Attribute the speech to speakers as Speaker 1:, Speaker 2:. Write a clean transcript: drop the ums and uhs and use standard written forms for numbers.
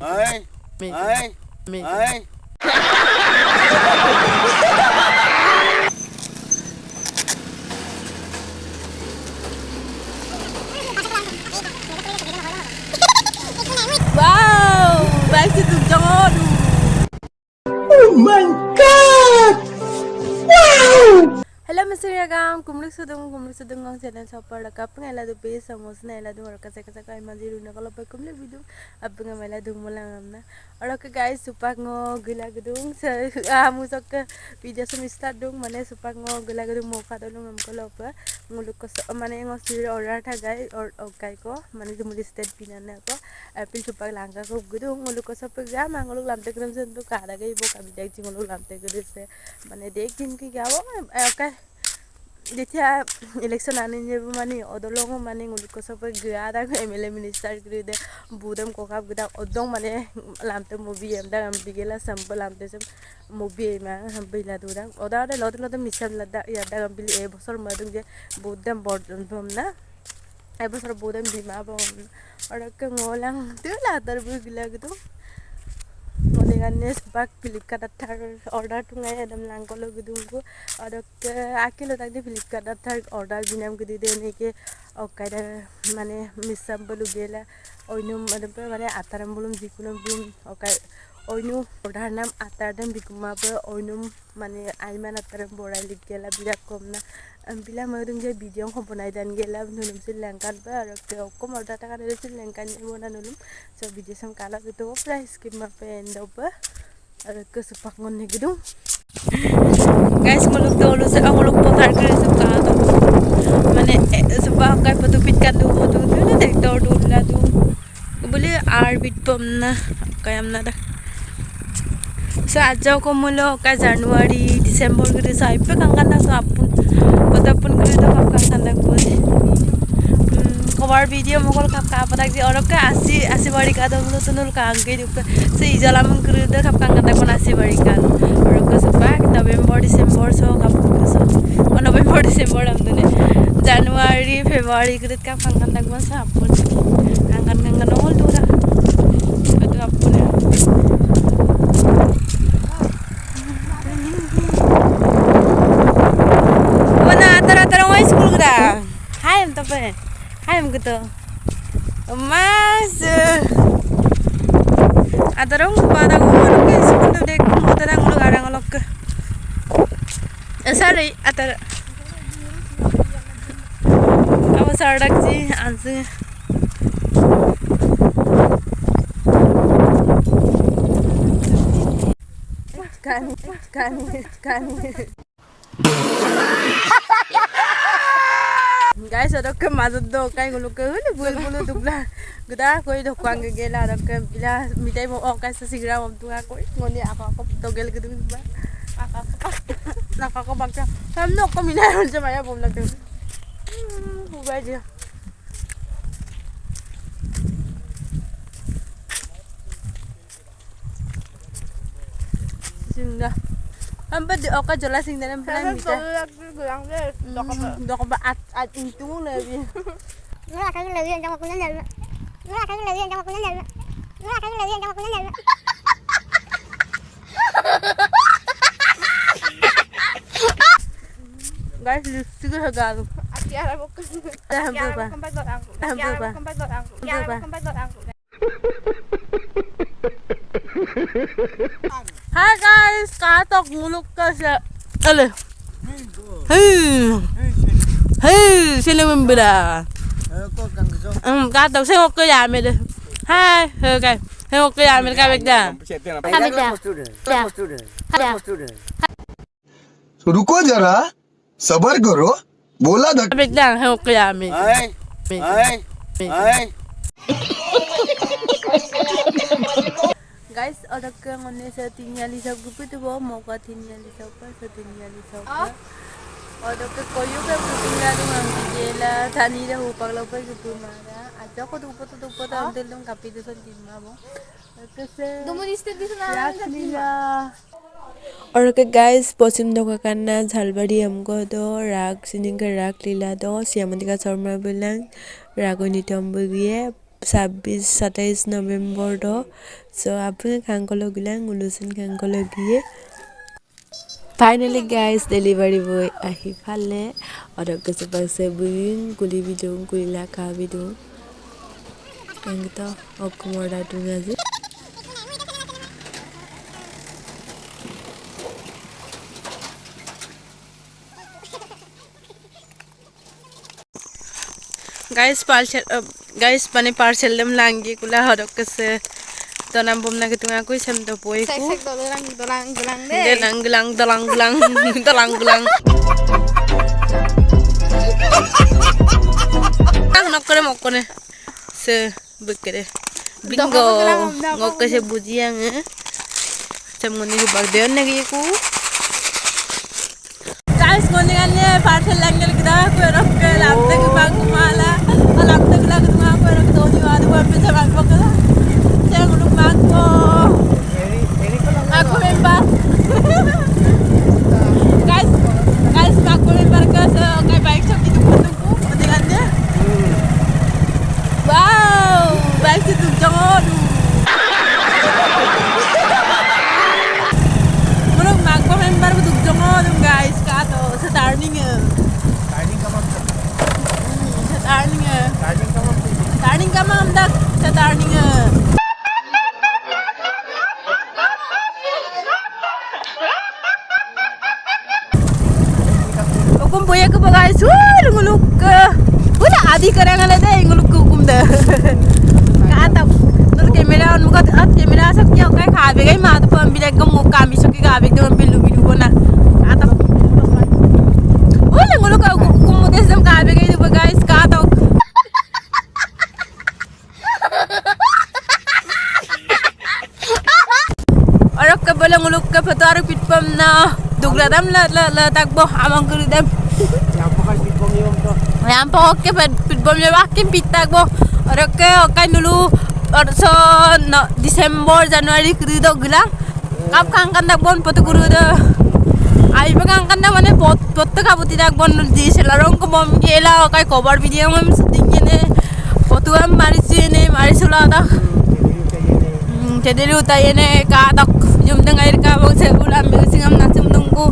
Speaker 1: Ai. Ai. Ai.
Speaker 2: Wow, baik situ jangan.
Speaker 3: Oh my god! Wow!
Speaker 2: Hello Mr. Yagam, kumluk sudung ngong channel shopper la kapang ela du base samos na ela du or kasa kay maji runa kala pa kumle video abang mela du mulang amna or ka guys supak ngo gila gudung sa musok video sum start dung mane supak ngo gila gudung mo ka dolung am kala pa nguluk ko mane ngo sir order tha guys or kai ko mane du muli state pinana ko apil supak langka ko gudung nguluk ko sap ga manguluk lamte kram sen tu kada gai bo ka bidai chi nguluk lamte gudung se mane dek din ki gawo okay যেতিয়া election আনি যাব মানে অদলং মানে ngulik ko sa pagada ko MLA minister gride budam ko kap gida odong মানে lamte movie am da am bigela sample lamte sam movie ma bila dura odare lod misal lada ya da am bili e bosor madung je budam bodon bom na e bosor budam bima bom orak ngolang tula tar bugila gitu Modegannya sebab Flipkart atar order tu ngai adam langkolo gudungku ada ke akilo tadi Flipkart atar order binam gudi dene ke okai da mane misam bolu gela oinum ada pe mane ataram bolum jikunum bum okai oinu order nam atardam bikuma pe oinum mane aiman ataram borai lik gela birak komna bila madung je video komponai dan gela nunum sil langkan ba ke okom order ta kan sil langkan bona nunum so video sam kala gitu price skip ma pe endo ba ke supak ngon gedung guys muluk dulu sa muluk to tar kre sab ka to mane supak kai patupit kan du to na dek to du la du bole ar bit pom na kayam na da so ajau ko mulo ka January December gre sai pe kangan na so apun patapun gre to kap kangan da ko cover video mogol kap ka patak ji orok ka asi bari ka dong tunul ka angke duk se ijalam gre da kap kangan da kon asi bari ka orok ka supak November December so kap so November December am dune January February gre kap kangan da kon sa apun kangan hol dura itu apun Hai em tape. Hai em gitu. Mas. Adarong pada gua ke sekolah tu dek mau terang lu garang lok ke. Sorry atar. Kamu sarak ji anse. Kami. Guys, ada ke mazut do kai ngulu ke ni bulu dubla guda koi do kwang gela ada ke bila mitai mo kai sa sigra mom tu koi ngoni ako togel gedung ba ako bakka samno ko minay jama ya bom lag buba je singa Amba di oka jelasing dalam plan kita. Dok ba at itu lagi.
Speaker 4: Nggak akan lagi yang kamu punya nggak? Nggak akan lagi yang kamu punya nggak? Nggak akan lagi yang kamu punya nggak?
Speaker 2: Guys, lucu sekali.
Speaker 4: Tiara bukan.
Speaker 2: Hai guys, katok muluk ka sa ale. Sino membeda? Katok saya ke yame de. Hai, okay. Saya ke yame ka begda.
Speaker 3: रुको जरा सबर करो बोला था
Speaker 2: Begda, saya ke yame.
Speaker 1: Ai.
Speaker 2: Guys, orang ke ngone sa tinggal di sa grup itu bawa mau ka tinggal di sa pa sa tinggal di sa pa. Orang ke koyo ka tinggal di mang gela tani dah upang lo pa grup mara. Aja ko dupo am delong kapi do sa timma mo. Kasi
Speaker 4: Dumuniste di sana.
Speaker 2: और के guys पश्चिम दोका कान्ना झालबाड़ी हमको दो राग sinning का राग लीला दो सियामंतिका Sharma belong रागो नितम बुगिए 26-27 November do. So apung kangkolo gilang ngulusin kangkolo giye. Finally guys, delivery boy ahi phale aur kese pase buing kuli bidung kulila ka bidung. Angta okumora tungaji. Guys pani parcel dem langi kula hodok kese tonam bom na kitunga kui sem to poi ku dolang gulang nok kore mokone se bekere bingo ngok kese bujiang sem ngoni birthday on nagi ku guys ngoni ganne parcel langel kita ku rok ke lamte ke bangku mala lamte ke lag tuma ku rok doni wadu pe se bang bakala se ngulu mangko aku member guys aku member ke se kai baik sok itu bentukku pentingannya wow baik itu jangan muluk mangko member bentuk jangan guys kato starting ka mam dak starting hukum punya ke guys nguluk udah adi karang ala deh nguluk hukum dah kata tur kamera on muka at kamera sakya kai khabe gai ma to pambil ekam muka mi sakki khabe ekam bilu bilu bona kata ole nguluk hukum mudes dam khabe gai to guys kata orok ke bola nguluk ke fatar pitpam na dugla dam la takbo amang kuri dam yang pokok ke pitbom le wakim pitakbo orok ke okai dulu orso no December January kuri do gila kap kangkan takbon potu kuru do ai kangkan da mane potu kabuti takbon di selarong ko bom gela okai cover video mem shooting ne potu am marisula da jadi lu tayene ka tak jum dengar ka bang sebulan singam nasum tunggu